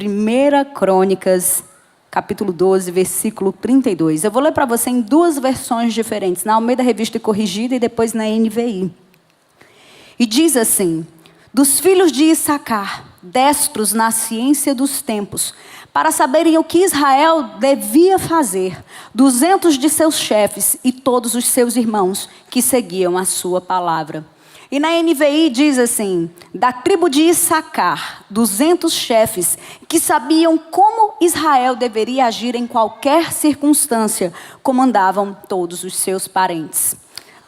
1 Crônicas, capítulo 12, versículo 32. Eu vou ler para você em duas versões diferentes, na Almeida Revista e Corrigida e depois na NVI. E diz assim: dos filhos de Issacar, destros na ciência dos tempos, para saberem o que Israel devia fazer, 200 de seus chefes e todos os seus irmãos que seguiam a sua palavra. E na NVI diz assim: da tribo de Issacar, 200 chefes que sabiam como Israel deveria agir em qualquer circunstância, comandavam todos os seus parentes.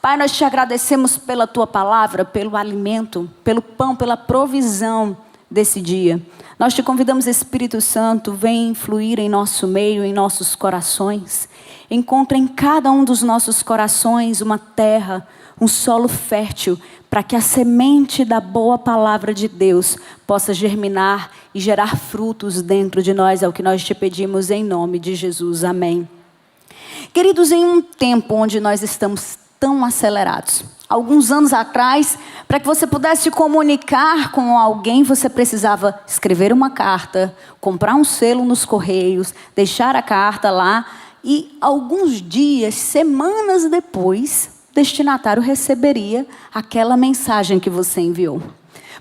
Pai, nós te agradecemos pela tua palavra, pelo alimento, pelo pão, pela provisão desse dia. Nós te convidamos, Espírito Santo, vem fluir em nosso meio, em nossos corações. Encontra em cada um dos nossos corações uma terra, um solo fértil, para que a semente da boa palavra de Deus possa germinar e gerar frutos dentro de nós. É o que nós te pedimos em nome de Jesus. Amém. Queridos, em um tempo onde nós estamos tão acelerados, alguns anos atrás, para que você pudesse comunicar com alguém, você precisava escrever uma carta, comprar um selo nos correios, deixar a carta lá e alguns dias, semanas depois, o destinatário receberia aquela mensagem que você enviou.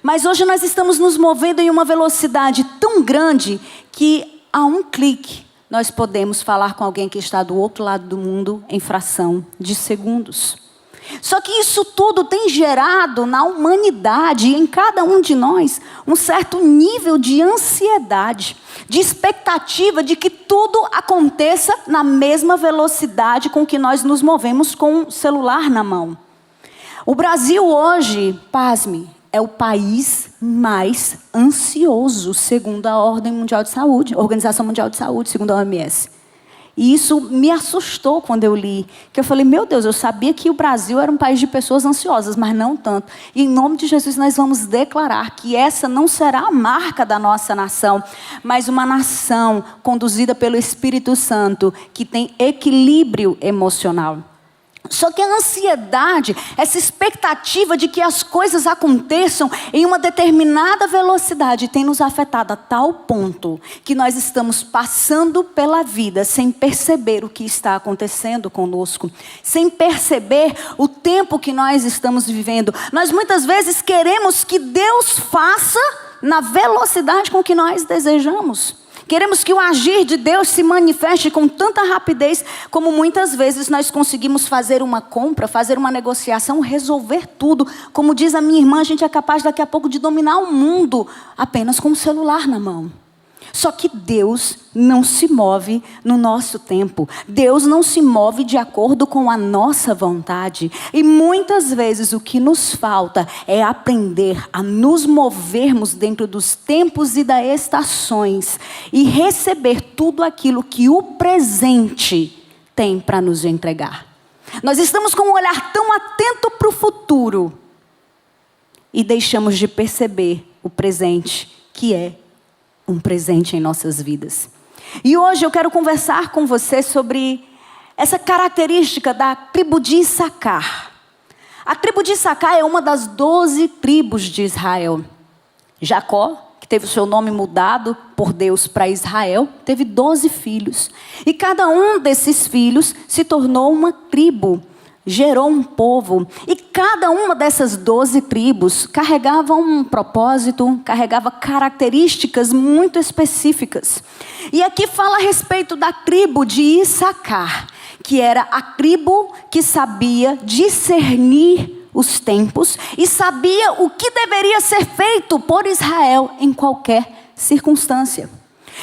Mas hoje nós estamos nos movendo em uma velocidade tão grande que a um clique nós podemos falar com alguém que está do outro lado do mundo em fração de segundos. Só que isso tudo tem gerado na humanidade, em cada um de nós, um certo nível de ansiedade, de expectativa de que tudo aconteça na mesma velocidade com que nós nos movemos com o celular na mão. O Brasil hoje, pasme, é o país mais ansioso, segundo a Ordem Mundial de Saúde, a Organização Mundial de Saúde, segundo a OMS. E isso me assustou quando eu li, que eu falei, meu Deus, eu sabia que o Brasil era um país de pessoas ansiosas, mas não tanto. E em nome de Jesus nós vamos declarar que essa não será a marca da nossa nação, mas uma nação conduzida pelo Espírito Santo, que tem equilíbrio emocional. Só que a ansiedade, essa expectativa de que as coisas aconteçam em uma determinada velocidade, tem nos afetado a tal ponto que nós estamos passando pela vida sem perceber o que está acontecendo conosco, sem perceber o tempo que nós estamos vivendo. Nós muitas vezes queremos que Deus faça na velocidade com que nós desejamos. Queremos que o agir de Deus se manifeste com tanta rapidez, como muitas vezes nós conseguimos fazer uma compra, fazer uma negociação, resolver tudo. Como diz a minha irmã, a gente é capaz daqui a pouco de dominar o mundo apenas com o celular na mão. Só que Deus não se move no nosso tempo. Deus não se move de acordo com a nossa vontade. E muitas vezes o que nos falta é aprender a nos movermos dentro dos tempos e das estações e receber tudo aquilo que o presente tem para nos entregar. Nós estamos com um olhar tão atento para o futuro e deixamos de perceber o presente, que é um presente em nossas vidas. E hoje eu quero conversar com você sobre essa característica da tribo de Issacar. A tribo de Issacar é uma das 12 tribos de Israel. Jacó, que teve o seu nome mudado por Deus para Israel, teve 12 filhos. E cada um desses filhos se tornou uma tribo, gerou um povo. E cada uma dessas 12 tribos carregava um propósito, carregava características muito específicas. E aqui fala a respeito da tribo de Issacar, que era a tribo que sabia discernir os tempos e sabia o que deveria ser feito por Israel em qualquer circunstância.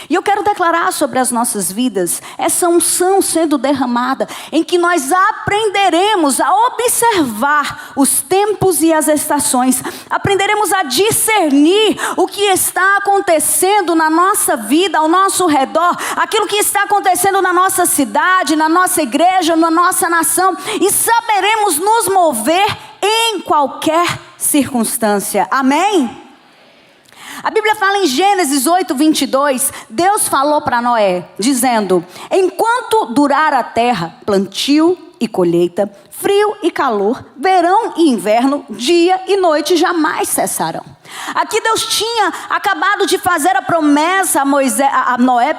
E eu quero declarar sobre as nossas vidas essa unção sendo derramada, em que nós aprenderemos a observar os tempos e as estações, aprenderemos a discernir o que está acontecendo na nossa vida, ao nosso redor, aquilo que está acontecendo na nossa cidade, na nossa igreja, na nossa nação, e saberemos nos mover em qualquer circunstância. Amém? A Bíblia fala em Gênesis 8:22, Deus falou para Noé, dizendo: enquanto durar a terra, plantio e colheita, frio e calor, verão e inverno, dia e noite jamais cessarão. Aqui Deus tinha acabado de fazer a promessa a Noé,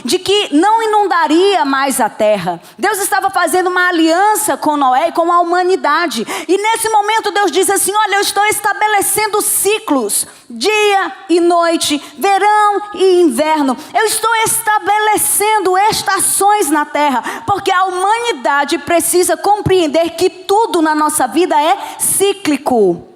de que não inundaria mais a terra. Deus estava fazendo uma aliança com Noé e com a humanidade. E nesse momento Deus diz assim: olha, eu estou estabelecendo ciclos, dia e noite, verão e inverno. Eu estou estabelecendo estações na terra, porque a humanidade precisa compreender que tudo na nossa vida é cíclico.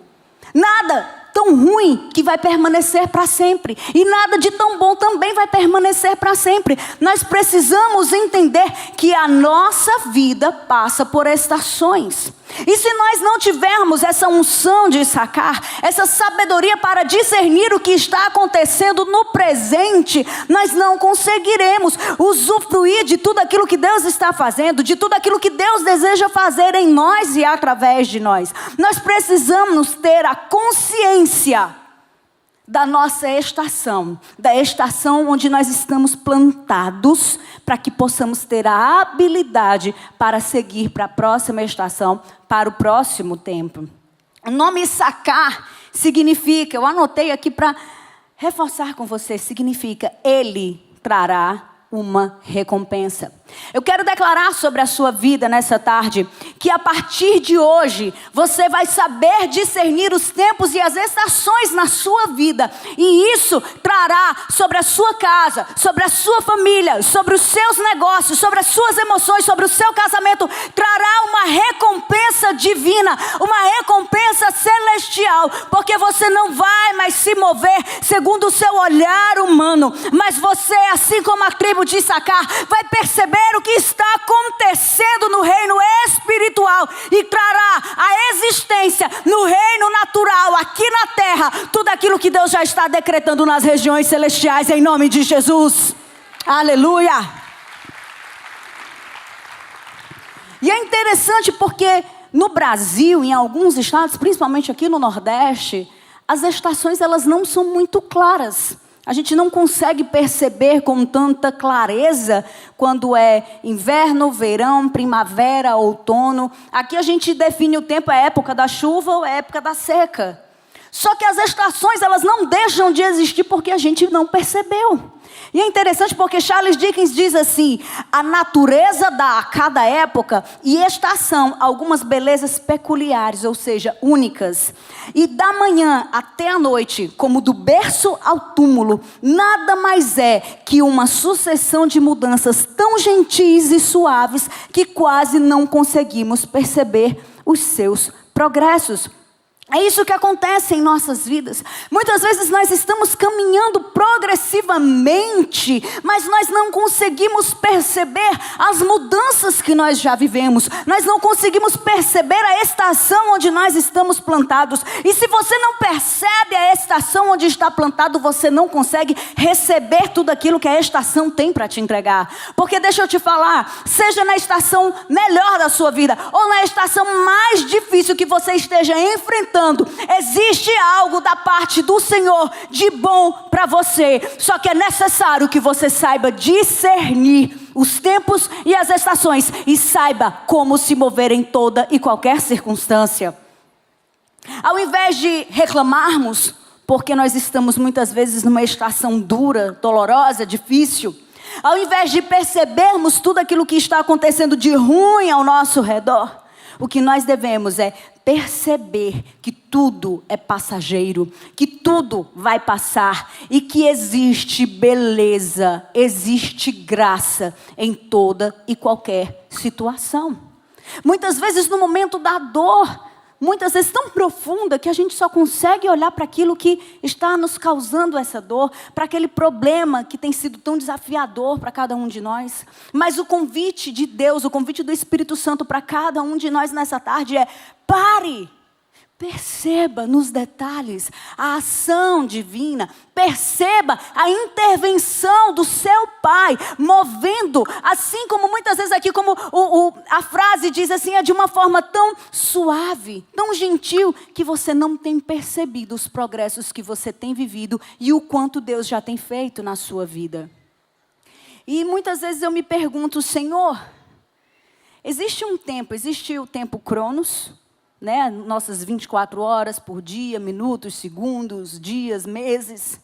Nada tão ruim que vai permanecer para sempre, e nada de tão bom também vai permanecer para sempre. Nós precisamos entender que a nossa vida passa por estações. E se nós não tivermos essa unção de Issacar, essa sabedoria para discernir o que está acontecendo no presente, nós não conseguiremos usufruir de tudo aquilo que Deus está fazendo, de tudo aquilo que Deus deseja fazer em nós e através de nós. Nós precisamos ter a consciência da nossa estação, da estação onde nós estamos plantados, para que possamos ter a habilidade para seguir para a próxima estação, para o próximo tempo. O nome Issacar significa, eu anotei aqui para reforçar com você, significa Ele trará uma recompensa. Eu quero declarar sobre a sua vida nessa tarde, que a partir de hoje, você vai saber discernir os tempos e as estações na sua vida. E isso trará sobre a sua casa, sobre a sua família, sobre os seus negócios, sobre as suas emoções, sobre o seu casamento. Trará uma recompensa divina, uma recompensa celestial. Porque você não vai mais se mover segundo o seu olhar humano. Mas você, assim como a tribo de Issacar, vai perceber o que está acontecendo no reino espiritual e trará a existência no reino natural, aqui na terra, tudo aquilo que Deus já está decretando nas regiões celestiais, em nome de Jesus. Aleluia! E é interessante porque no Brasil, em alguns estados, principalmente aqui no Nordeste, as estações elas não são muito claras. A gente não consegue perceber com tanta clareza quando é inverno, verão, primavera, outono. Aqui a gente define o tempo, é época da chuva ou é época da seca. Só que as estações, elas não deixam de existir porque a gente não percebeu. E é interessante porque Charles Dickens diz assim: a natureza dá a cada época e estação algumas belezas peculiares, ou seja, únicas. E da manhã até a noite, como do berço ao túmulo, nada mais é que uma sucessão de mudanças tão gentis e suaves que quase não conseguimos perceber os seus progressos. É isso que acontece em nossas vidas. Muitas vezes nós estamos caminhando progressivamente, mas nós não conseguimos perceber as mudanças que nós já vivemos. Nós não conseguimos perceber a estação onde nós estamos plantados. E se você não percebe a estação onde está plantado, você não consegue receber tudo aquilo que a estação tem para te entregar. Porque deixa eu te falar, seja na estação melhor da sua vida, ou na estação mais difícil que você esteja enfrentando, existe algo da parte do Senhor de bom para você. Só que é necessário que você saiba discernir os tempos e as estações e saiba como se mover em toda e qualquer circunstância. Ao invés de reclamarmos, porque nós estamos muitas vezes numa estação dura, dolorosa, difícil, ao invés de percebermos tudo aquilo que está acontecendo de ruim ao nosso redor, o que nós devemos é perceber que tudo é passageiro, que tudo vai passar e que existe beleza, existe graça em toda e qualquer situação. Muitas vezes no momento da dor, muitas vezes tão profunda que a gente só consegue olhar para aquilo que está nos causando essa dor, para aquele problema que tem sido tão desafiador para cada um de nós. Mas o convite de Deus, o convite do Espírito Santo para cada um de nós nessa tarde é: pare, perceba nos detalhes a ação divina, perceba a intervenção do seu Pai, movendo, assim como muitas vezes aqui, como a frase diz assim, é de uma forma tão suave, tão gentil, que você não tem percebido os progressos que você tem vivido e o quanto Deus já tem feito na sua vida. E muitas vezes eu me pergunto: Senhor, existe um tempo, existe o tempo Cronos, né, nossas 24 horas por dia, minutos, segundos, dias, meses.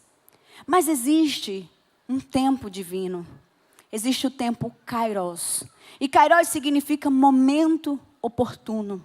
Mas existe um tempo divino. Existe o tempo Kairos. E Kairos significa momento oportuno.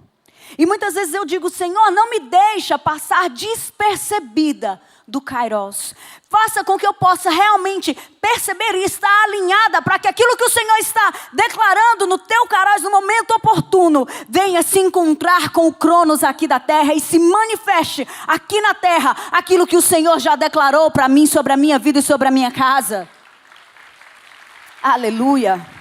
E muitas vezes eu digo, Senhor, não me deixa passar despercebida do Kairos. Faça com que eu possa realmente perceber e estar alinhada para que aquilo que o Senhor está declarando no teu Kairos, no momento oportuno, venha se encontrar com o Cronos aqui da terra e se manifeste aqui na terra aquilo que o Senhor já declarou para mim sobre a minha vida e sobre a minha casa. Aleluia.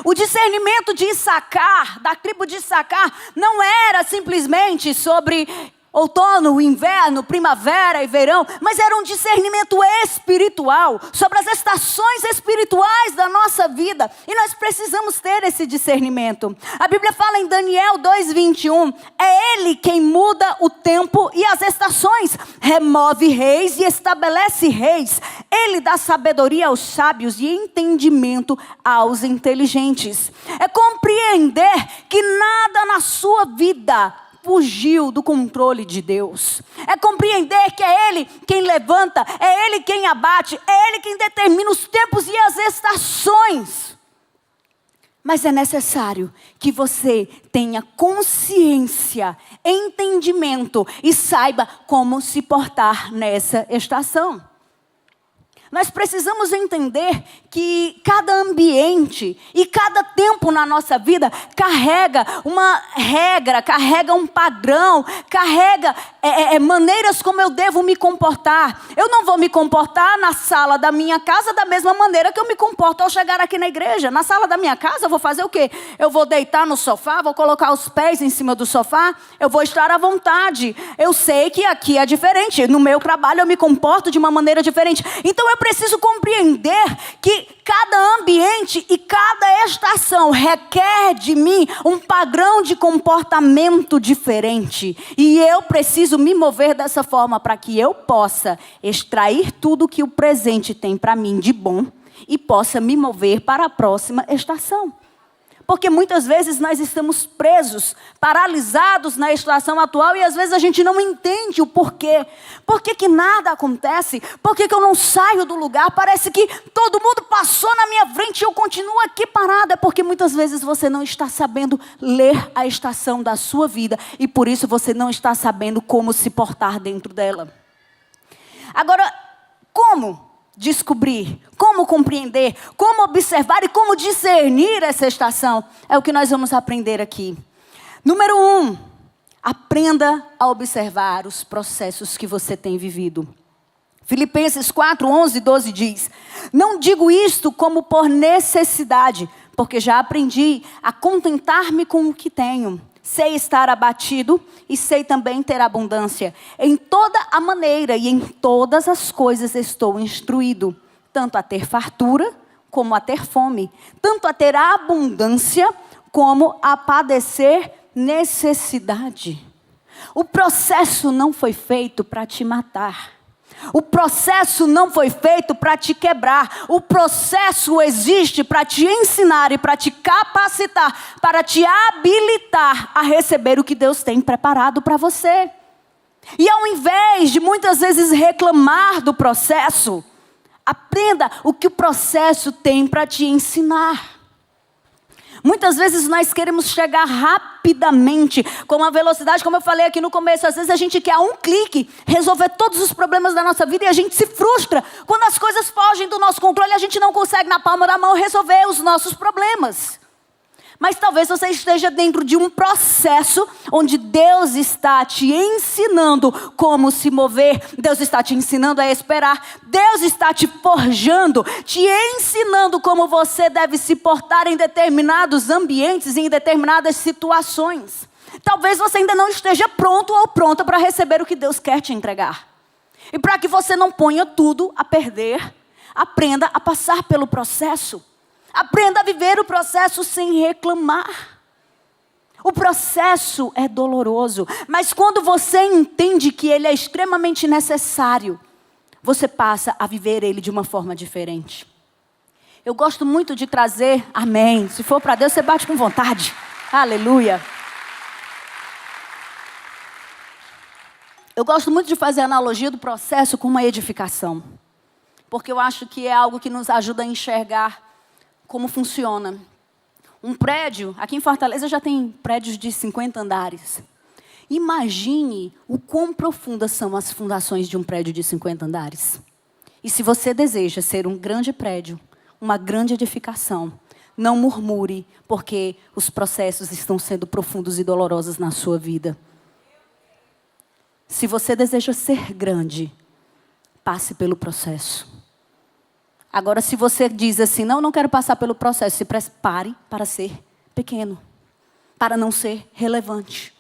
O discernimento de Issacar, da tribo de Issacar, não era simplesmente sobre outono, inverno, primavera e verão, mas era um discernimento espiritual, sobre as estações espirituais da nossa vida. E nós precisamos ter esse discernimento. A Bíblia fala em Daniel 2:21, é Ele quem muda o tempo e as estações, remove reis e estabelece reis. Ele dá sabedoria aos sábios e entendimento aos inteligentes. É compreender que nada na sua vida fugiu do controle de Deus. É compreender que é Ele quem levanta, é Ele quem abate, é Ele quem determina os tempos e as estações. Mas é necessário que você tenha consciência, entendimento e saiba como se portar nessa estação. Nós precisamos entender que cada ambiente e cada tempo na nossa vida carrega uma regra, carrega um padrão, carrega maneiras como eu devo me comportar. Eu não vou me comportar na sala da minha casa da mesma maneira que eu me comporto ao chegar aqui na igreja. Na sala da minha casa eu vou fazer o quê? Eu vou deitar no sofá, vou colocar os pés em cima do sofá, eu vou estar à vontade. Eu sei que aqui é diferente, no meu trabalho eu me comporto de uma maneira diferente. Então eu preciso compreender que cada ambiente e cada estação requer de mim um padrão de comportamento diferente. E eu preciso me mover dessa forma para que eu possa extrair tudo que o presente tem para mim de bom e possa me mover para a próxima estação. Porque muitas vezes nós estamos presos, paralisados na estação atual e às vezes a gente não entende o porquê. Por que nada acontece? Por que eu não saio do lugar? Parece que todo mundo passou na minha frente e eu continuo aqui parada. É porque muitas vezes você não está sabendo ler a estação da sua vida e por isso você não está sabendo como se portar dentro dela. Agora, como descobrir, como compreender, como observar e como discernir essa estação? É o que nós vamos aprender aqui. Número 1, aprenda a observar os processos que você tem vivido. Filipenses 4, 11 e 12 diz: não digo isto como por necessidade, porque já aprendi a contentar-me com o que tenho. Sei estar abatido e sei também ter abundância. Em toda a maneira e em todas as coisas estou instruído, tanto a ter fartura como a ter fome, tanto a ter abundância como a padecer necessidade. O processo não foi feito para te matar. O processo não foi feito para te quebrar. O processo existe para te ensinar e para te capacitar, para te habilitar a receber o que Deus tem preparado para você. E ao invés de muitas vezes reclamar do processo, aprenda o que o processo tem para te ensinar. Muitas vezes nós queremos chegar rapidamente, com uma velocidade, como eu falei aqui no começo, às vezes a gente quer a um clique resolver todos os problemas da nossa vida e a gente se frustra quando as coisas fogem do nosso controle e a gente não consegue na palma da mão resolver os nossos problemas. Mas talvez você esteja dentro de um processo onde Deus está te ensinando como se mover. Deus está te ensinando a esperar. Deus está te forjando, te ensinando como você deve se portar em determinados ambientes, em determinadas situações. Talvez você ainda não esteja pronto ou pronta para receber o que Deus quer te entregar. E para que você não ponha tudo a perder, aprenda a passar pelo processo. Aprenda a viver o processo sem reclamar. O processo é doloroso, mas quando você entende que ele é extremamente necessário, você passa a viver ele de uma forma diferente. Eu gosto muito de trazer, amém, se for para Deus, você bate com vontade, aleluia. Eu gosto muito de fazer a analogia do processo com uma edificação. Porque eu acho que é algo que nos ajuda a enxergar como funciona. Um prédio, aqui em Fortaleza já tem prédios de 50 andares. Imagine o quão profundas são as fundações de um prédio de 50 andares. E se você deseja ser um grande prédio, uma grande edificação, não murmure, porque os processos estão sendo profundos e dolorosos na sua vida. Se você deseja ser grande, passe pelo processo. Agora, se você diz assim, não quero passar pelo processo, se prepare para ser pequeno, para não ser relevante.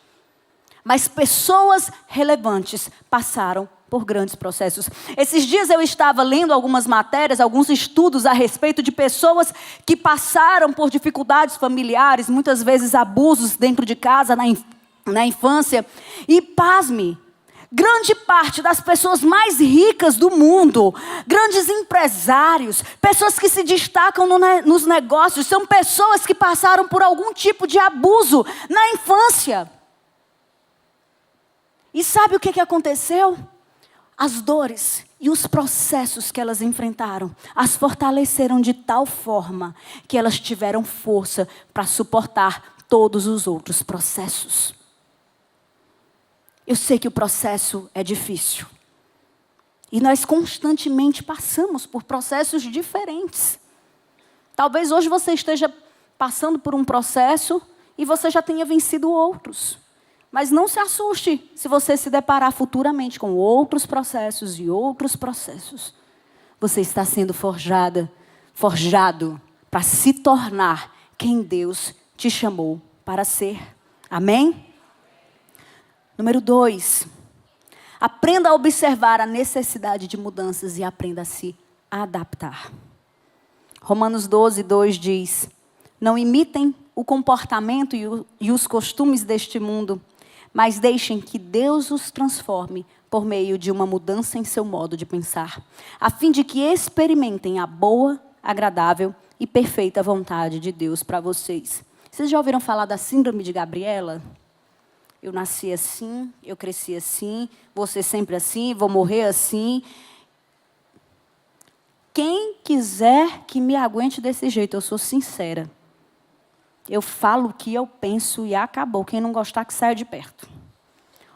Mas pessoas relevantes passaram por grandes processos. Esses dias eu estava lendo algumas matérias, alguns estudos a respeito de pessoas que passaram por dificuldades familiares, muitas vezes abusos dentro de casa, na infância. E pasme, grande parte das pessoas mais ricas do mundo, grandes empresários, pessoas que se destacam nos negócios, são pessoas que passaram por algum tipo de abuso na infância. E sabe o que aconteceu? As dores e os processos que elas enfrentaram as fortaleceram de tal forma que elas tiveram força para suportar todos os outros processos. Eu sei que o processo é difícil. E nós constantemente passamos por processos diferentes. Talvez hoje você esteja passando por um processo e você já tenha vencido outros. Mas não se assuste se você se deparar futuramente com outros processos e outros processos. Você está sendo forjado para se tornar quem Deus te chamou para ser. Amém? Número 2. Aprenda a observar a necessidade de mudanças e aprenda a se adaptar. Romanos 12:2 diz: não imitem o comportamento e os costumes deste mundo, mas deixem que Deus os transforme por meio de uma mudança em seu modo de pensar, a fim de que experimentem a boa, agradável e perfeita vontade de Deus para vocês. Vocês já ouviram falar da síndrome de Gabriela? Eu nasci assim, eu cresci assim, vou ser sempre assim, vou morrer assim. Quem quiser que me aguente desse jeito, eu sou sincera. Eu falo o que eu penso e acabou. Quem não gostar, que saia de perto.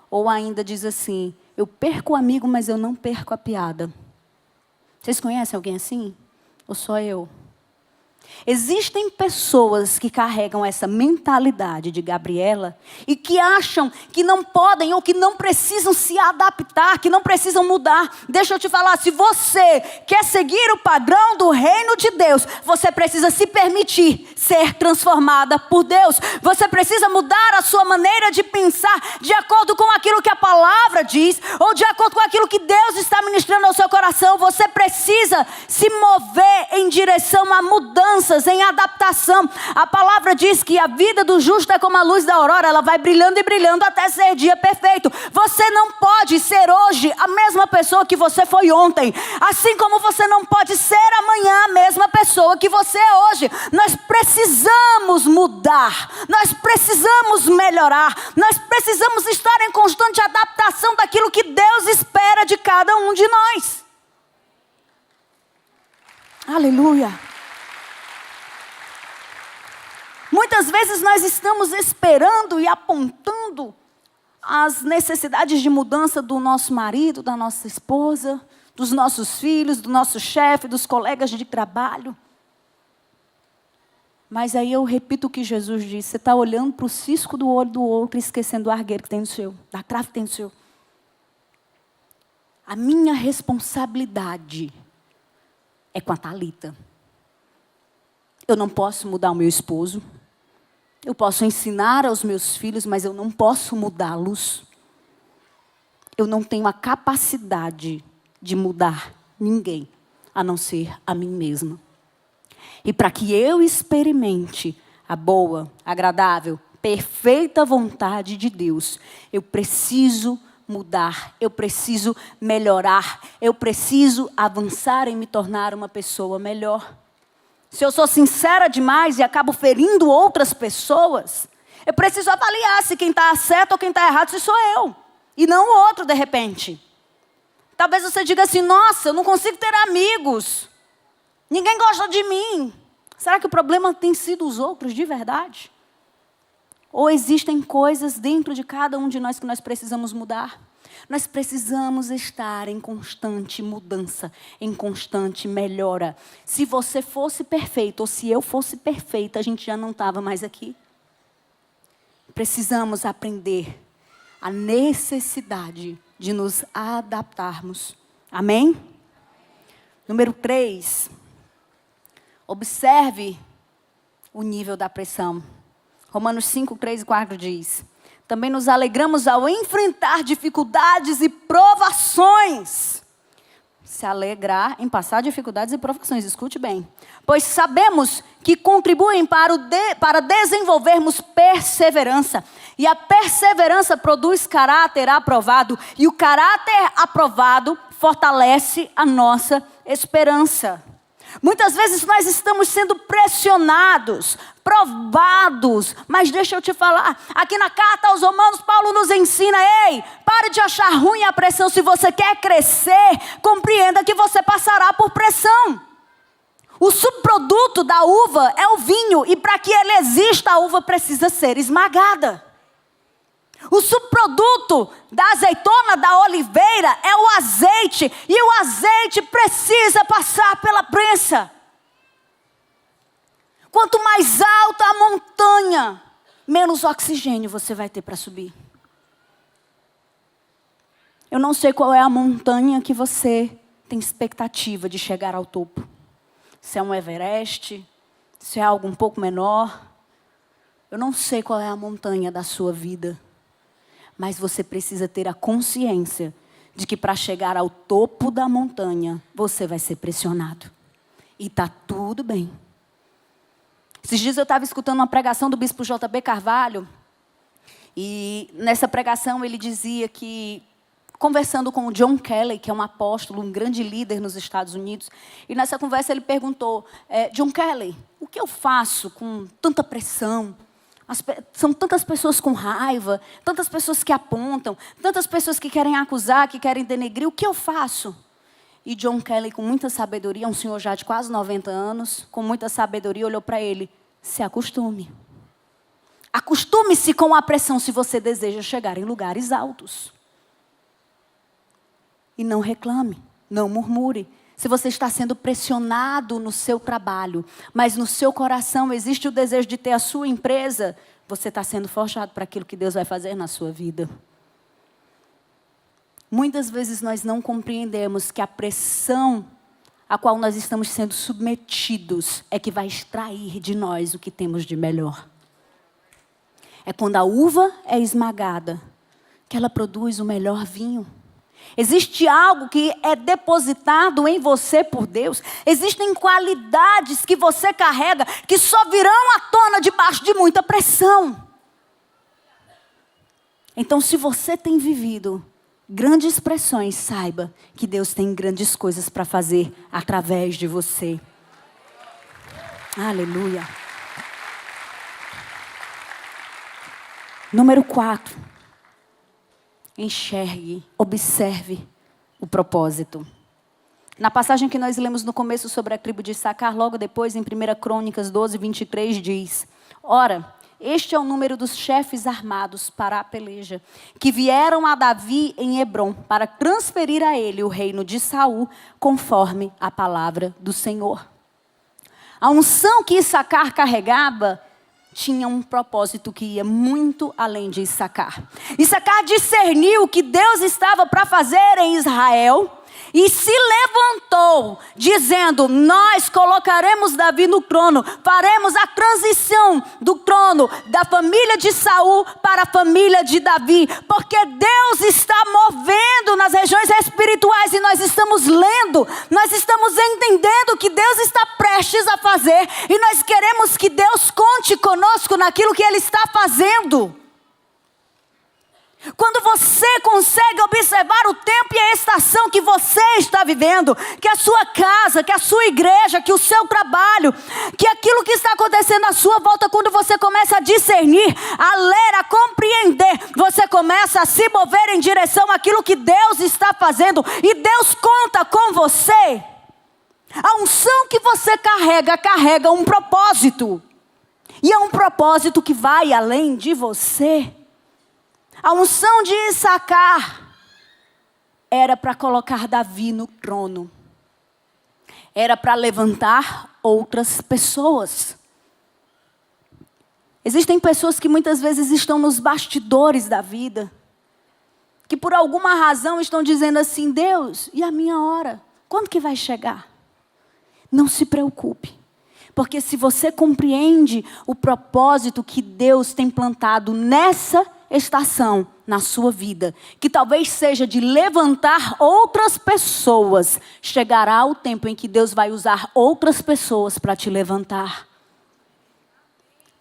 Ou ainda diz assim, eu perco o amigo, mas eu não perco a piada. Vocês conhecem alguém assim? Ou só eu? Existem pessoas que carregam essa mentalidade de Gabriela e que acham que não podem ou que não precisam se adaptar, que não precisam mudar. Deixa eu te falar, se você quer seguir o padrão do reino de Deus, você precisa se permitir ser transformada por Deus. Você precisa mudar a sua maneira de pensar de acordo com aquilo que a palavra diz ou de acordo com aquilo que Deus está ministrando ao seu coração. Você precisa se mover em direção à mudança, em adaptação. A palavra diz que a vida do justo é como a luz da aurora, ela vai brilhando e brilhando até ser dia perfeito. Você não pode ser hoje a mesma pessoa que você foi ontem, assim como você não pode ser amanhã a mesma pessoa que você é hoje. Nós precisamos mudar, nós precisamos melhorar, nós precisamos estar em constante adaptação daquilo que Deus espera de cada um de nós. Aleluia. Muitas vezes nós estamos esperando e apontando as necessidades de mudança do nosso marido, da nossa esposa, dos nossos filhos, do nosso chefe, dos colegas de trabalho. Mas aí eu repito o que Jesus disse, você está olhando para o cisco do olho do outro e esquecendo o argueiro que tem no seu, da trave que tem no seu. A minha responsabilidade é com a Thalita. Eu não posso mudar o meu esposo. Eu posso ensinar aos meus filhos, mas eu não posso mudá-los. Eu não tenho a capacidade de mudar ninguém, a não ser a mim mesma. E para que eu experimente a boa, agradável, perfeita vontade de Deus, eu preciso mudar, eu preciso melhorar, eu preciso avançar em me tornar uma pessoa melhor. Se eu sou sincera demais e acabo ferindo outras pessoas, eu preciso avaliar se quem está certo ou quem está errado, se sou eu. e não o outro de repente. Talvez você diga assim, nossa, eu não consigo ter amigos. Ninguém gosta de mim. Será que o problema tem sido os outros de verdade? Ou existem coisas dentro de cada um de nós que nós precisamos mudar? Nós precisamos estar em constante mudança, em constante melhora. Se você fosse perfeito, ou se eu fosse perfeita, a gente já não estava mais aqui. Precisamos aprender a necessidade de nos adaptarmos. Amém? Número 3. Observe o nível da pressão. Romanos 5, 3 e 4 diz: também nos alegramos ao enfrentar dificuldades e provações. Se alegrar em passar dificuldades e provações, escute bem. Pois sabemos que contribuem para desenvolvermos perseverança. E a perseverança produz caráter aprovado. E o caráter aprovado fortalece a nossa esperança. Muitas vezes nós estamos sendo pressionados, provados. Mas deixa eu te falar, aqui na carta aos Romanos, Paulo nos ensina, ei, pare de achar ruim a pressão. Se você quer crescer, compreenda que você passará por pressão. O subproduto da uva é o vinho. E para que ele exista, a uva precisa ser esmagada. O subproduto da azeitona, da oliveira, é o azeite. E o azeite precisa passar pela prensa. Quanto mais alta a montanha, menos oxigênio você vai ter para subir. Eu não sei qual é a montanha que você tem expectativa de chegar ao topo. Se é um Everest, se é algo um pouco menor. Eu não sei qual é a montanha da sua vida. Mas você precisa ter a consciência de que para chegar ao topo da montanha, você vai ser pressionado. E está tudo bem. Esses dias eu estava escutando uma pregação do bispo J.B. Carvalho. E nessa pregação ele dizia que, conversando com o John Kelly, que é um apóstolo, um grande líder nos Estados Unidos. E nessa conversa ele perguntou, John Kelly, o que eu faço com tanta pressão? São tantas pessoas com raiva, tantas pessoas que apontam, tantas pessoas que querem acusar, que querem denegrir. O que eu faço? E John Kelly, com muita sabedoria, um senhor já de quase 90 anos, com muita sabedoria, olhou para ele: se acostume. Acostume-se com a pressão se você deseja chegar em lugares altos. E não reclame, não murmure. Se você está sendo pressionado no seu trabalho, mas no seu coração existe o desejo de ter a sua empresa, você está sendo forjado para aquilo que Deus vai fazer na sua vida. Muitas vezes nós não compreendemos que a pressão a qual nós estamos sendo submetidos é que vai extrair de nós o que temos de melhor. É quando a uva é esmagada que ela produz o melhor vinho. Existe algo que é depositado em você por Deus. Existem qualidades que você carrega que só virão à tona debaixo de muita pressão. Então, se você tem vivido grandes pressões, saiba que Deus tem grandes coisas para fazer através de você. Aleluia. Número 4. Enxergue, observe o propósito. Na passagem que nós lemos no começo sobre a tribo de Issacar, logo depois em 1 Crônicas 12, 23, diz: ora, este é o número dos chefes armados para a peleja, que vieram a Davi em Hebrom, para transferir a ele o reino de Saul, conforme a palavra do Senhor. A unção que Issacar carregava tinha um propósito que ia muito além de Issacar. Issacar discerniu o que Deus estava para fazer em Israel e se levantou, dizendo: nós colocaremos Davi no trono, faremos a transição do trono da família de Saul para a família de Davi, porque Deus está movendo nas regiões espirituais e nós estamos lendo, nós estamos entendendo o que Deus está prestes a fazer e nós queremos que Deus conte conosco naquilo que Ele está fazendo. Quando você consegue observar o tempo e a estação que você está vivendo, que a sua casa, que a sua igreja, que o seu trabalho, que aquilo que está acontecendo à sua volta, quando você começa a discernir, a ler, a compreender, você começa a se mover em direção àquilo que Deus está fazendo, e Deus conta com você. A unção que você carrega um propósito, e é um propósito que vai além de você. A unção de Issacar era para colocar Davi no trono. Era para levantar outras pessoas. Existem pessoas que muitas vezes estão nos bastidores da vida, que por alguma razão estão dizendo assim: Deus, e a minha hora? Quando que vai chegar? Não se preocupe. Porque se você compreende o propósito que Deus tem plantado nessa estação na sua vida, que talvez seja de levantar outras pessoas, chegará o tempo em que Deus vai usar outras pessoas para te levantar.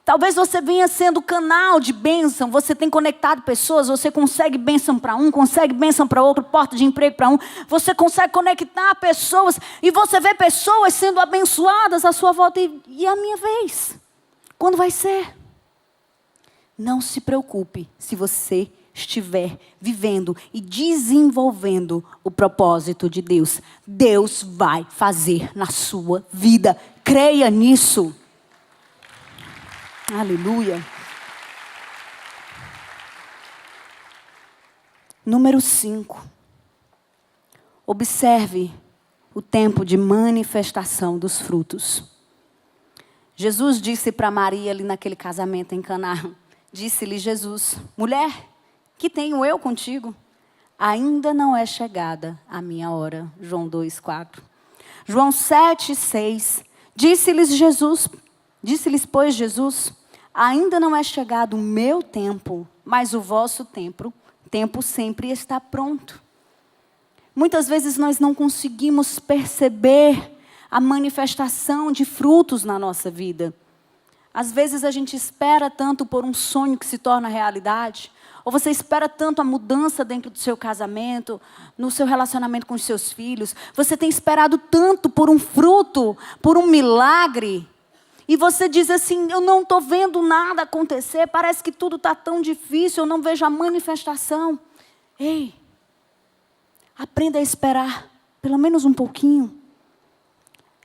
Talvez você venha sendo canal de bênção, você tem conectado pessoas, você consegue bênção para um, consegue bênção para outro, porta de emprego para um, você consegue conectar pessoas, e você vê pessoas sendo abençoadas à sua volta, e a minha vez? Quando vai ser? Não se preocupe se você estiver vivendo e desenvolvendo o propósito de Deus. Deus vai fazer na sua vida, creia nisso. Aleluia. Número 5. Observe o tempo de manifestação dos frutos. Jesus disse para Maria ali naquele casamento em Caná, disse-lhe Jesus: mulher, que tenho eu contigo? Ainda não é chegada a minha hora. João 2:4. João 7:6. Disse-lhes, pois, Jesus: ainda não é chegado o meu tempo, mas o vosso tempo sempre está pronto. Muitas vezes nós não conseguimos perceber a manifestação de frutos na nossa vida. Às vezes a gente espera tanto por um sonho que se torna realidade, ou você espera tanto a mudança dentro do seu casamento, no seu relacionamento com os seus filhos. Você tem esperado tanto por um fruto, por um milagre. E você diz assim: eu não estou vendo nada acontecer, parece que tudo está tão difícil, eu não vejo a manifestação. Ei, aprenda a esperar, pelo menos um pouquinho.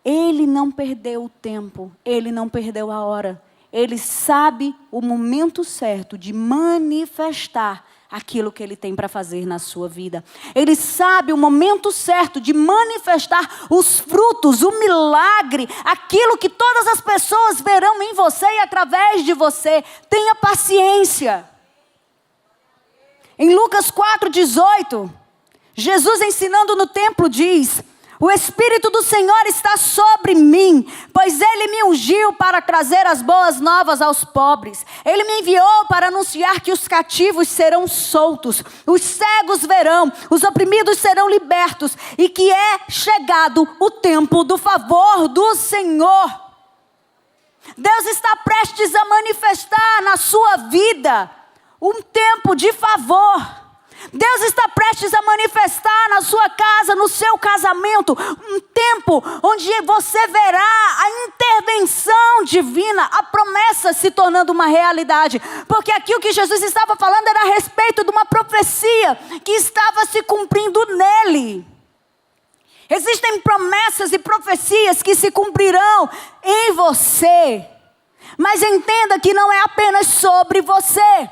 Ele não perdeu o tempo, ele não perdeu a hora. Ele sabe o momento certo de manifestar aquilo que ele tem para fazer na sua vida. Ele sabe o momento certo de manifestar os frutos, o milagre, aquilo que todas as pessoas verão em você e através de você. Tenha paciência. Em Lucas 4:18, Jesus ensinando no templo diz: o Espírito do Senhor está sobre mim, pois Ele me ungiu para trazer as boas novas aos pobres. Ele me enviou para anunciar que os cativos serão soltos, os cegos verão, os oprimidos serão libertos, e que é chegado o tempo do favor do Senhor. Deus está prestes a manifestar na sua vida um tempo de favor. Deus está prestes a manifestar na sua casa, no seu casamento, um tempo onde você verá a intervenção divina, a promessa se tornando uma realidade. Porque aqui o que Jesus estava falando era a respeito de uma profecia que estava se cumprindo nele. Existem promessas e profecias que se cumprirão em você. Mas entenda que não é apenas sobre você.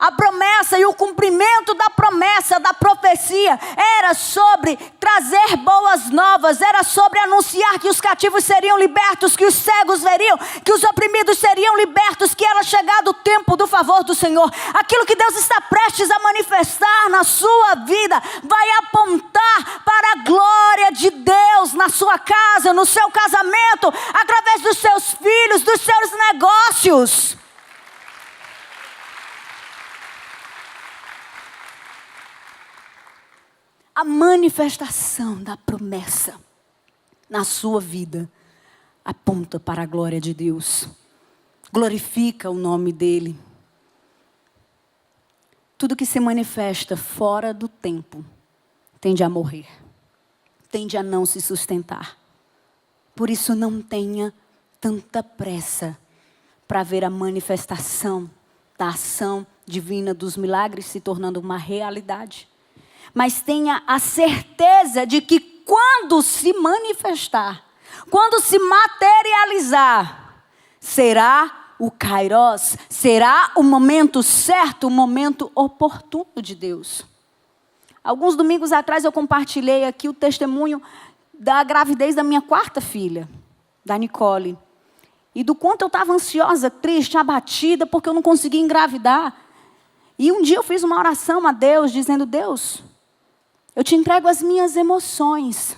A promessa e o cumprimento da promessa, da profecia, era sobre trazer boas novas, era sobre anunciar que os cativos seriam libertos, que os cegos veriam, que os oprimidos seriam libertos, que era chegado o tempo do favor do Senhor. Aquilo que Deus está prestes a manifestar na sua vida, vai apontar para a glória de Deus na sua casa, no seu casamento, através dos seus filhos, dos seus negócios. A manifestação da promessa na sua vida aponta para a glória de Deus. Glorifica o nome dele. Tudo que se manifesta fora do tempo tende a morrer, tende a não se sustentar. Por isso não tenha tanta pressa para ver a manifestação da ação divina dos milagres se tornando uma realidade. Mas tenha a certeza de que quando se manifestar, quando se materializar, será o Kairos, será o momento certo, o momento oportuno de Deus. Alguns domingos atrás eu compartilhei aqui o testemunho da gravidez da minha 4ª filha, da Nicole. E do quanto eu estava ansiosa, triste, abatida, porque eu não conseguia engravidar. E um dia eu fiz uma oração a Deus, dizendo: Deus, eu te entrego as minhas emoções.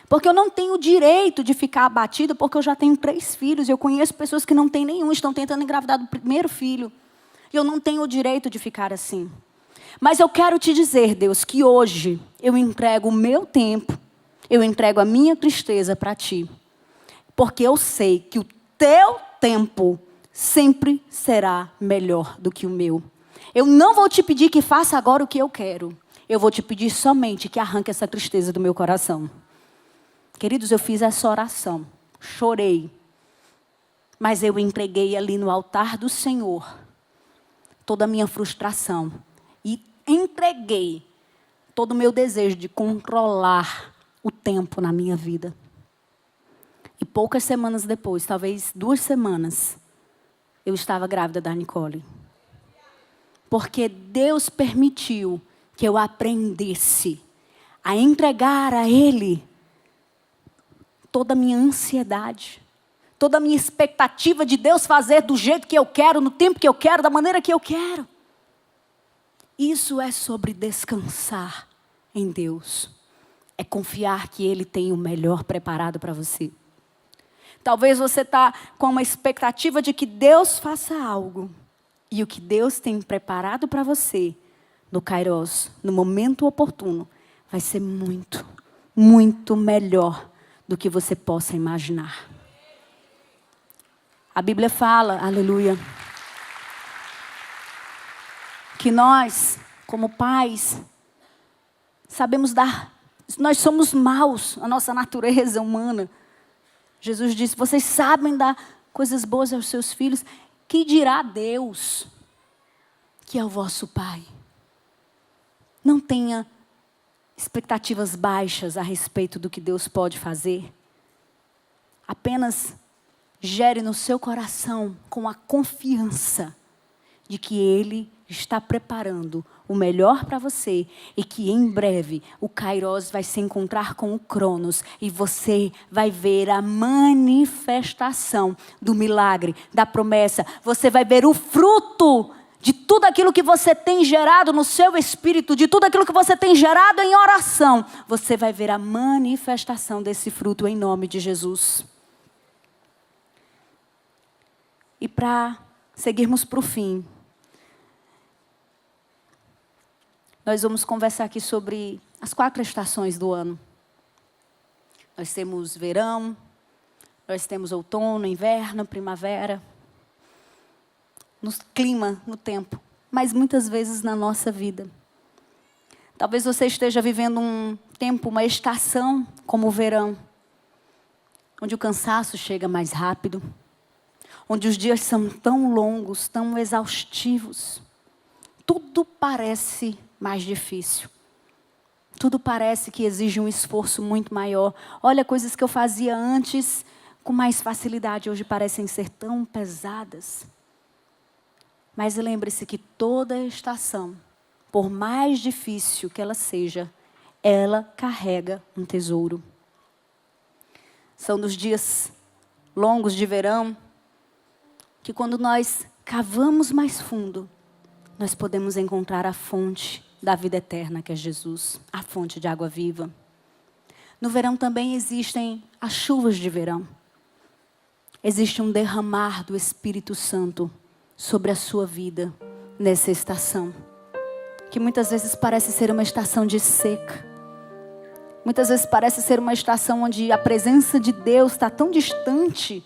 Porque eu não tenho o direito de ficar abatida, porque eu já tenho 3 filhos. Eu conheço pessoas que não têm nenhum, estão tentando engravidar do primeiro filho. E eu não tenho o direito de ficar assim. Mas eu quero te dizer, Deus, que hoje eu entrego o meu tempo, eu entrego a minha tristeza para ti. Porque eu sei que o teu tempo sempre será melhor do que o meu. Eu não vou te pedir que faça agora o que eu quero. Eu vou te pedir somente que arranque essa tristeza do meu coração. Queridos, eu fiz essa oração, chorei. Mas eu entreguei ali no altar do Senhor toda a minha frustração. E entreguei todo o meu desejo de controlar o tempo na minha vida. E poucas semanas depois, talvez 2 semanas, eu estava grávida da Nicole. Porque Deus permitiu que eu aprendesse a entregar a Ele toda a minha ansiedade, toda a minha expectativa de Deus fazer do jeito que eu quero, no tempo que eu quero, da maneira que eu quero. Isso é sobre descansar em Deus. É confiar que Ele tem o melhor preparado para você. Talvez você está com uma expectativa de que Deus faça algo. E o que Deus tem preparado para você, no Kairos, no momento oportuno, vai ser muito, muito melhor do que você possa imaginar. A Bíblia fala, aleluia, que nós, como pais, sabemos dar, nós somos maus, a nossa natureza humana. Jesus disse: vocês sabem dar coisas boas aos seus filhos. Que dirá Deus, que é o vosso Pai? Não tenha expectativas baixas a respeito do que Deus pode fazer. Apenas gere no seu coração com a confiança de que Ele está preparando o melhor para você e que em breve o Kairos vai se encontrar com o Cronos e você vai ver a manifestação do milagre, da promessa. Você vai ver o fruto de tudo aquilo que você tem gerado no seu espírito, de tudo aquilo que você tem gerado em oração. Você vai ver a manifestação desse fruto em nome de Jesus. E para seguirmos para o fim, nós vamos conversar aqui sobre as 4 estações do ano. Nós temos verão, nós temos outono, inverno, primavera. No clima, no tempo, mas muitas vezes na nossa vida. Talvez você esteja vivendo um tempo, uma estação como o verão, onde o cansaço chega mais rápido, onde os dias são tão longos, tão exaustivos. Tudo parece mais difícil. Tudo parece que exige um esforço muito maior. Olha, coisas que eu fazia antes com mais facilidade, hoje parecem ser tão pesadas. Mas lembre-se que toda estação, por mais difícil que ela seja, ela carrega um tesouro. São nos dias longos de verão que, quando nós cavamos mais fundo, nós podemos encontrar a fonte da vida eterna, que é Jesus, a fonte de água viva. No verão também existem as chuvas de verão. Existe um derramar do Espírito Santo sobre a sua vida nessa estação, que muitas vezes parece ser uma estação de seca. Muitas vezes parece ser uma estação onde a presença de Deus está tão distante.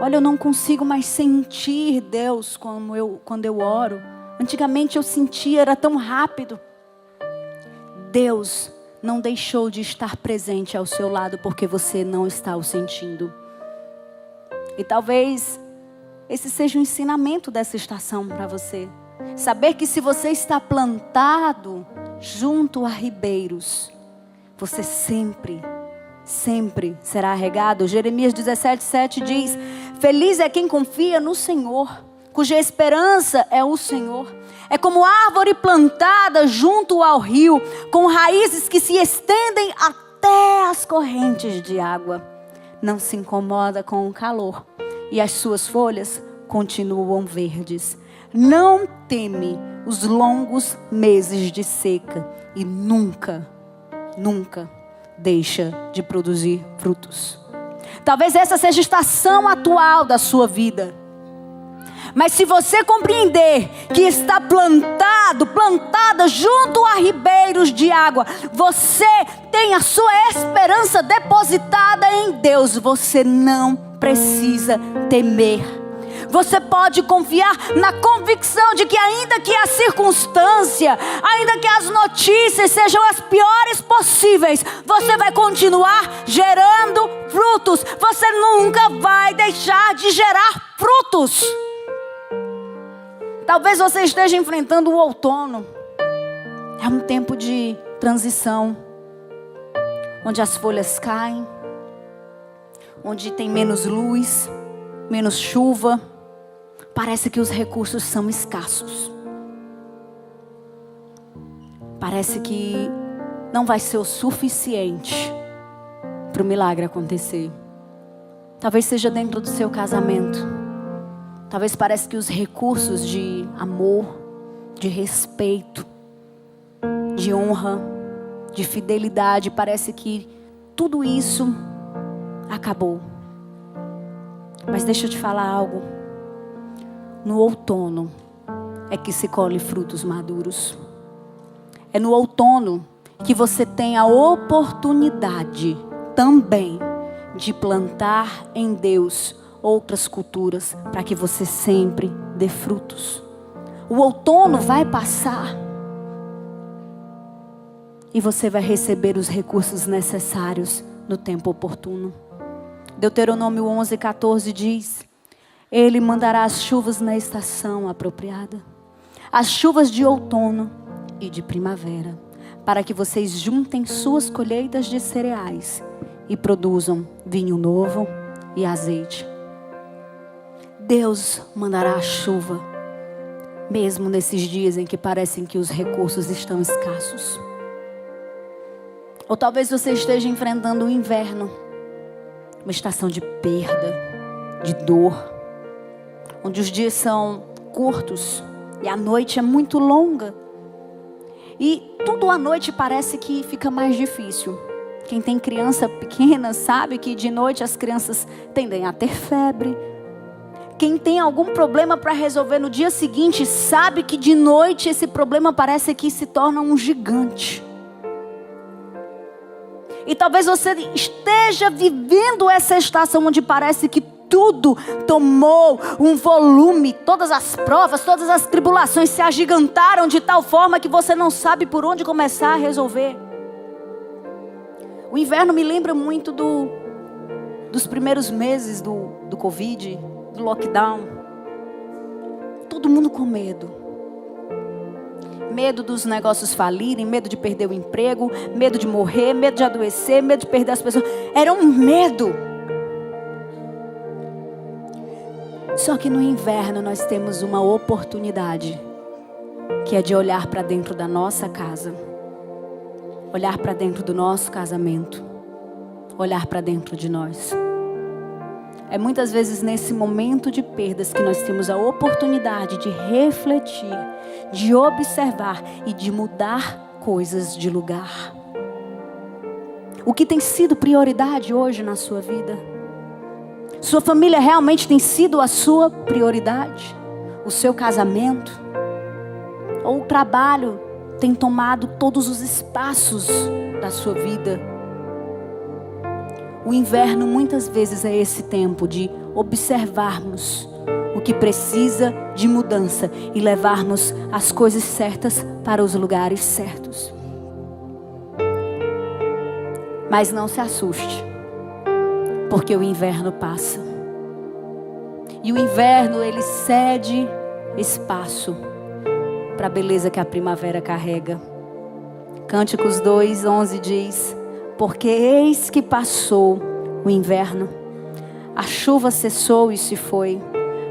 Olha, eu não consigo mais sentir Deus quando eu oro. Antigamente eu sentia, era tão rápido. Deus não deixou de estar presente ao seu lado porque você não está o sentindo. E talvez esse seja o ensinamento dessa estação para você. Saber que se você está plantado junto a ribeiros, você sempre será regado. Jeremias 17:7 diz: feliz é quem confia no Senhor, cuja esperança é o Senhor. É como árvore plantada junto ao rio, com raízes que se estendem até as correntes de água. Não se incomoda com o calor e as suas folhas continuam verdes. Não teme os longos meses de seca e nunca deixa de produzir frutos. Talvez essa seja a estação atual da sua vida. Mas se você compreender que está plantada junto a ribeiros de água, você tem a sua esperança depositada em Deus, você não precisa temer. Você pode confiar na convicção de que ainda que a circunstância, ainda que as notícias sejam as piores possíveis, você vai continuar gerando frutos. Você nunca vai deixar de gerar frutos. Talvez você esteja enfrentando o outono. É um tempo de transição, onde as folhas caem, onde tem menos luz, menos chuva. Parece que os recursos são escassos. Parece que não vai ser o suficiente para o milagre acontecer. Talvez seja dentro do seu casamento. Talvez pareça que os recursos de amor, de respeito, de honra, de fidelidade, parece que tudo isso acabou. Mas deixa eu te falar algo. No outono é que se colhe frutos maduros. É no outono que você tem a oportunidade também de plantar em Deus outras culturas, para que você sempre dê frutos. O outono vai passar e você vai receber os recursos necessários no tempo oportuno. Deuteronômio 11:14 diz: Ele mandará as chuvas na estação apropriada, as chuvas de outono e de primavera, para que vocês juntem suas colheitas de cereais e produzam vinho novo e azeite. Deus mandará a chuva, mesmo nesses dias em que parecem que os recursos estão escassos. Ou talvez você esteja enfrentando o inverno, uma estação de perda, de dor, onde os dias são curtos e a noite é muito longa. E tudo à noite parece que fica mais difícil. Quem tem criança pequena sabe que de noite as crianças tendem a ter febre. Quem tem algum problema para resolver no dia seguinte sabe que de noite esse problema parece que se torna um gigante. E talvez você esteja vivendo essa estação onde parece que tudo tomou um volume. Todas as provas, todas as tribulações se agigantaram de tal forma que você não sabe por onde começar a resolver. O inverno me lembra muito dos primeiros meses do Covid, do lockdown. Todo mundo com medo. Medo dos negócios falirem, medo de perder o emprego, medo de morrer, medo de adoecer, medo de perder as pessoas. Era um medo. Só que no inverno nós temos uma oportunidade, que é de olhar para dentro da nossa casa, olhar para dentro do nosso casamento, olhar para dentro de nós. É muitas vezes nesse momento de perdas que nós temos a oportunidade de refletir, de observar e de mudar coisas de lugar. O que tem sido prioridade hoje na sua vida? Sua família realmente tem sido a sua prioridade? O seu casamento? Ou o trabalho tem tomado todos os espaços da sua vida? O inverno muitas vezes é esse tempo de observarmos o o que precisa de mudança e levarmos as coisas certas para os lugares certos. Mas não se assuste, porque o inverno passa. E o inverno, ele cede espaço para a beleza que a primavera carrega. Cânticos 2:11 diz: porque eis que passou o inverno, a chuva cessou e se foi,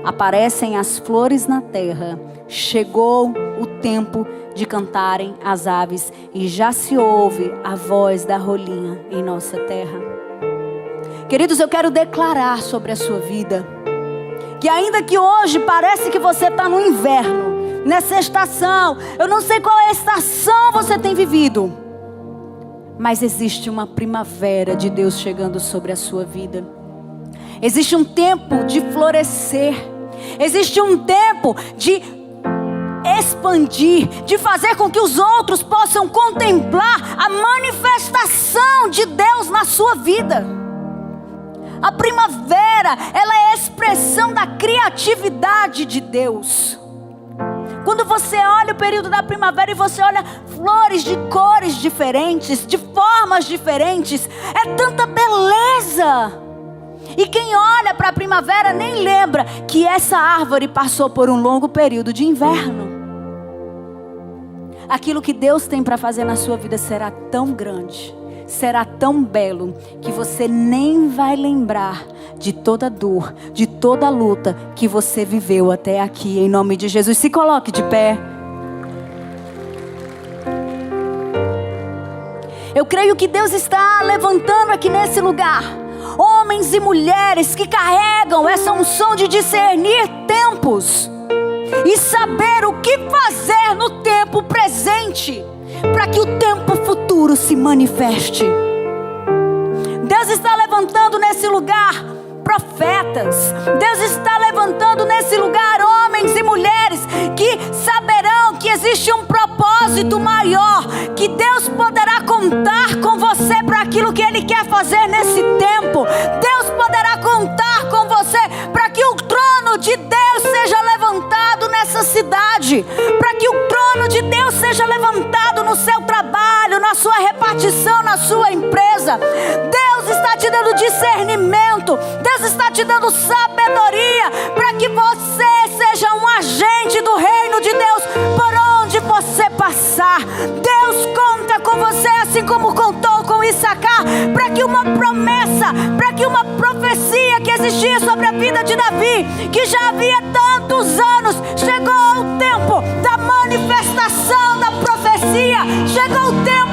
aparecem as flores na terra, chegou o tempo de cantarem as aves e já se ouve a voz da rolinha em nossa terra. Queridos, eu quero declarar sobre a sua vida que ainda que hoje parece que você está no inverno, nessa estação, eu não sei qual é a estação você tem vivido, mas existe uma primavera de Deus chegando sobre a sua vida. Existe um tempo de florescer. Existe um tempo de expandir, de fazer com que os outros possam contemplar a manifestação de Deus na sua vida. A primavera, ela é a expressão da criatividade de Deus. Quando você olha o período da primavera e você olha flores de cores diferentes, de formas diferentes, é tanta beleza. E quem olha para a primavera nem lembra que essa árvore passou por um longo período de inverno. Aquilo que Deus tem para fazer na sua vida será tão grande, será tão belo, que você nem vai lembrar de toda dor, de toda luta que você viveu até aqui, em nome de Jesus. Se coloque de pé. Eu creio que Deus está levantando aqui nesse lugar homens e mulheres que carregam essa unção de discernir tempos e saber o que fazer no tempo presente, para que o tempo futuro se manifeste. Deus está levantando nesse lugar profetas. Deus está levantando nesse lugar homens e mulheres que saberão que existe um propósito maior, que Deus poderá contar com você para aquilo que Ele quer fazer nesse tempo. Deus poderá contar com você para que o trono de Deus seja levantado nessa cidade, para que o trono de Deus seja levantado no seu trabalho, na sua repartição, na sua empresa. Deus está te dando discernimento, Deus está te dando sabedoria para que você seja um agente do reino de Deus por onde você passar. Deus conta com você assim como contou com Issacar, para que uma promessa, para que uma profecia que existia sobre a vida de Davi, que já havia tantos anos, chegou o tempo da manifestação da profecia, chegou o tempo